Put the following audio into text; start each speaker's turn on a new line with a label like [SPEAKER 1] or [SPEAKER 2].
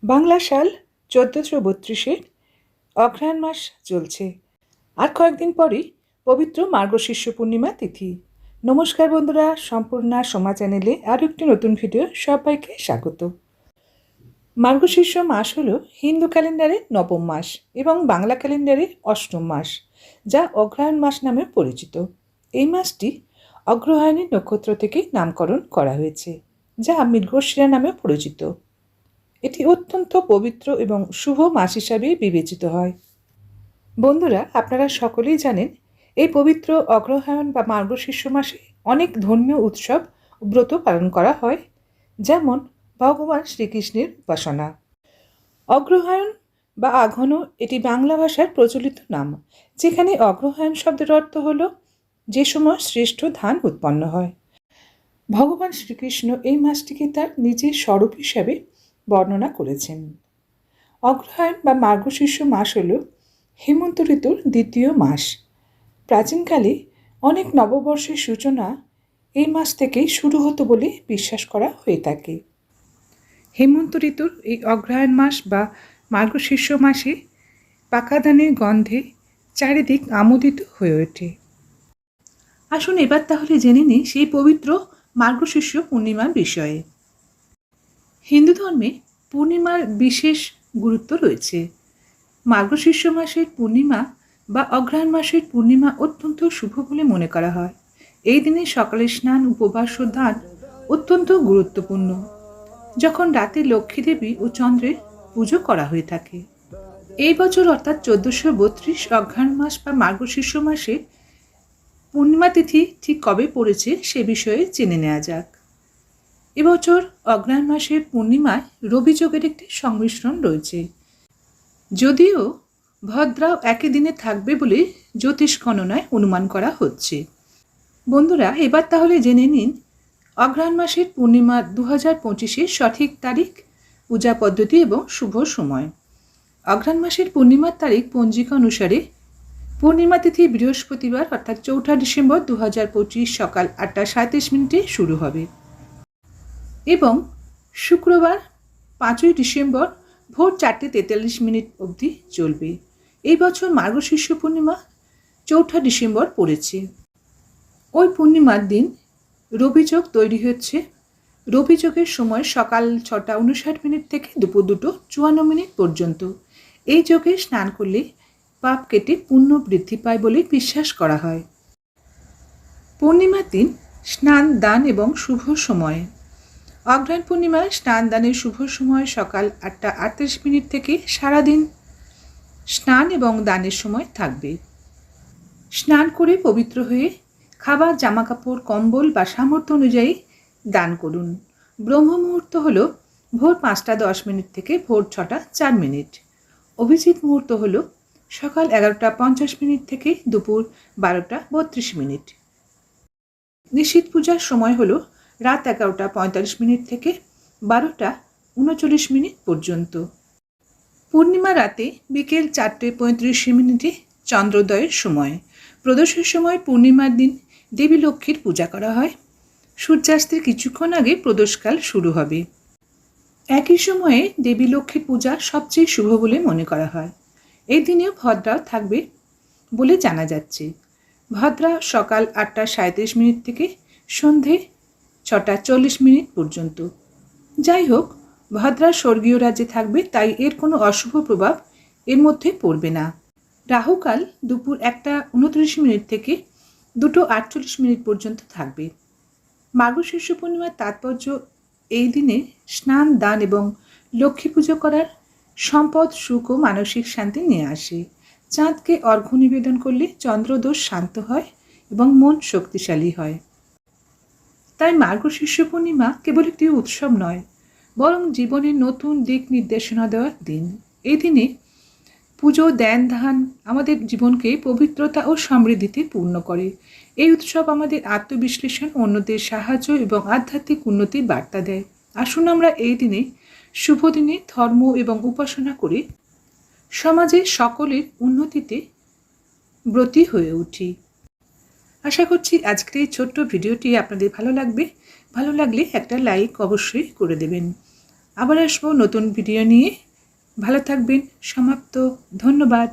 [SPEAKER 1] বাংলা সাল ১৪৩২-এর অঘ্রাণ মাস চলছে। আর কয়েকদিন পরেই পবিত্র মার্গশীর্ষ পূর্ণিমা তিথি। নমস্কার বন্ধুরা, সম্পূর্ণা সোমা চ্যানেলে আরও একটি নতুন ভিডিও সবাইকে স্বাগত। মার্গশীর্ষ মাস হল হিন্দু ক্যালেন্ডারে নবম মাস এবং বাংলা ক্যালেন্ডারে অষ্টম মাস, যা অগ্রহায়ণ মাস নামে পরিচিত। এই মাসটি অগ্রহায়ণী নক্ষত্র থেকে নামকরণ করা হয়েছে, যা মৃগশিরা নামে পরিচিত। এটি অত্যন্ত পবিত্র এবং শুভ মাস হিসাবে বিবেচিত হয়। বন্ধুরা, আপনারা সকলেই জানেন, এই পবিত্র অগ্রহায়ণ বা মার্গশীর্ষ মাসে অনেক ধর্মীয় উৎসব ও ব্রত পালন করা হয়, যেমন ভগবান শ্রীকৃষ্ণের উপাসনা। অগ্রহায়ণ বা আঘন এটি বাংলা ভাষার প্রচলিত নাম, যেখানে অগ্রহায়ণ শব্দের অর্থ হল যে সময় শ্রেষ্ঠ ধান উৎপন্ন হয়। ভগবান শ্রীকৃষ্ণ এই মাসটিকে তার নিজের স্বরূপ হিসাবে বর্ণনা করেছেন। অগ্রহায়ণ বা মার্গশীর্ষ মাস হল হেমন্ত ঋতুর দ্বিতীয় মাস। প্রাচীনকালে অনেক নববর্ষের সূচনা এই মাস থেকেই শুরু হতো বলে বিশ্বাস করা হয়ে থাকে। হেমন্ত ঋতুর এই অগ্রহায়ণ মাস বা মার্গশীর্ষ মাসে পাকা ধানের গন্ধে চারিদিক আমোদিত হয়ে ওঠে। আসুন এবার তাহলে জেনে নিই সেই পবিত্র মার্গশীর্ষ পূর্ণিমার বিষয়ে। হিন্দু ধর্মে পূর্ণিমার বিশেষ গুরুত্ব রয়েছে। মার্গশীর্ষ মাসের পূর্ণিমা বা অগ্রহায়ণ মাসের পূর্ণিমা অত্যন্ত শুভ বলে মনে করা হয়। এই দিনে সকালে স্নান, উপবাস ও দান অত্যন্ত গুরুত্বপূর্ণ, যখন রাতে লক্ষ্মী দেবী ও চন্দ্রের পুজো করা হয়ে থাকে। এই বছর অর্থাৎ ১৪৩২ অগ্রহায়ণ মাস বা মার্গশীর্ষ মাসে পূর্ণিমা তিথি ঠিক কবে পড়েছে সে বিষয়ে জেনে নেওয়া যাক। এবছর অগ্রহায়ণ মাসের পূর্ণিমায় রবি যোগের একটি সংমিশ্রণ রয়েছে, যদিও ভদ্রাও একই দিনে থাকবে বলে জ্যোতিষ গণনায় অনুমান করা হচ্ছে। বন্ধুরা, এবার তাহলে জেনে নিন অগ্রহায়ণ মাসের পূর্ণিমা ২০২৫-এর সঠিক তারিখ, পূজা পদ্ধতি এবং শুভ সময়। অগ্রহায়ণ মাসের পূর্ণিমার তারিখ পঞ্জিকা অনুসারে পূর্ণিমা তিথি বৃহস্পতিবার অর্থাৎ ৪ঠা ডিসেম্বর ২০২৫ সকাল ৮টা ৩৭ শুরু হবে এবং শুক্রবার ৫ই ডিসেম্বর ভোর ৪টে ৪৩ অবধি চলবে। এই বছর মার্গশীর্ষ পূর্ণিমা ৪ঠা ডিসেম্বর পড়েছে। ওই পূর্ণিমার দিন রবিযোগ তৈরি হচ্ছে। রবিযোগের সময় সকাল ৬টা ৫৯ থেকে দুপুর ২টো ৫৪ পর্যন্ত। এই যোগে স্নান করলে পাপ কেটে পুণ্য বৃদ্ধি পায় বলে বিশ্বাস করা হয়। পূর্ণিমার দিন স্নান, দান এবং শুভ সময়। অগ্রহায়ণ পূর্ণিমায় স্নান দানের শুভ সময় সকাল ৮টা ৩৮ থেকে সারাদিন স্নান এবং দানের সময় থাকবে। স্নান করে পবিত্র হয়ে খাবার, জামাকাপড়, কম্বল বা সামর্থ্য অনুযায়ী দান করুন। ব্রহ্ম মুহূর্ত হল ভোর ৫টা ১০ থেকে ভোর ৬টা ৪। অভিজিৎ মুহূর্ত হল সকাল ১১টা ৫০ থেকে দুপুর ১২টা ৩২। নিশীথ পূজার সময় হল রাত ১১টা ৪৫ থেকে ১২টা ৩৯ পর্যন্ত। পূর্ণিমা রাতে বিকেল ৪টে ৩৫ চন্দ্রোদয়ের সময়। প্রদোষের সময় পূর্ণিমার দিন দেবী লক্ষ্মীর পূজা করা হয়। সূর্যাস্তের কিছুক্ষণ আগে প্রদোষকাল শুরু হবে। একই সময়ে দেবী লক্ষ্মীর পূজা সবচেয়ে শুভ বলে মনে করা হয়। এই দিনেও ভদ্রাও থাকবে বলে জানা যাচ্ছে। ভদ্রা সকাল ৮টা ৩৭ থেকে সন্ধে ৬টা ৪০ পর্যন্ত। যাই হোক, ভদ্রা স্বর্গীয় রাজ্যে থাকবে, তাই এর কোনো অশুভ প্রভাব এর মধ্যে পড়বে না। রাহুকাল দুপুর ১টা ২৯ থেকে ২টো ৪৮ পর্যন্ত থাকবে। মার্গশীর্ষ পূর্ণিমার তাৎপর্য: এই দিনে স্নান, দান এবং লক্ষ্মী পুজো করার সম্পদ, সুখ ও মানসিক শান্তি নিয়ে আসে। চাঁদকে অর্ঘ্য নিবেদন করলে চন্দ্রদোষ শান্ত হয় এবং মন শক্তিশালী হয়। তাই মার্গশীর্ষ পূর্ণিমা কেবল একটি উৎসব নয়, বরং জীবনের নতুন দিক নির্দেশনা দেওয়ার দিন। এই দিনে পুজো, ধ্যান, ধান আমাদের জীবনকে পবিত্রতা ও সমৃদ্ধিতে পূর্ণ করে। এই উৎসব আমাদের আত্মবিশ্লেষণ, অন্যদের সাহায্য এবং আধ্যাত্মিক উন্নতির বার্তা দেয়। আসুন আমরা এই দিনে, শুভ দিনে ধর্ম এবং উপাসনা করে সমাজের সকলের উন্নতিতে ব্রতী হয়ে উঠি। আশা করছি আজকের এই ছোট্ট ভিডিওটি আপনাদের ভালো লাগবে। ভালো লাগলে একটা লাইক অবশ্যই করে দেবেন। আবার আসবো নতুন ভিডিও নিয়ে। ভালো থাকবেন। সমাপ্ত। ধন্যবাদ।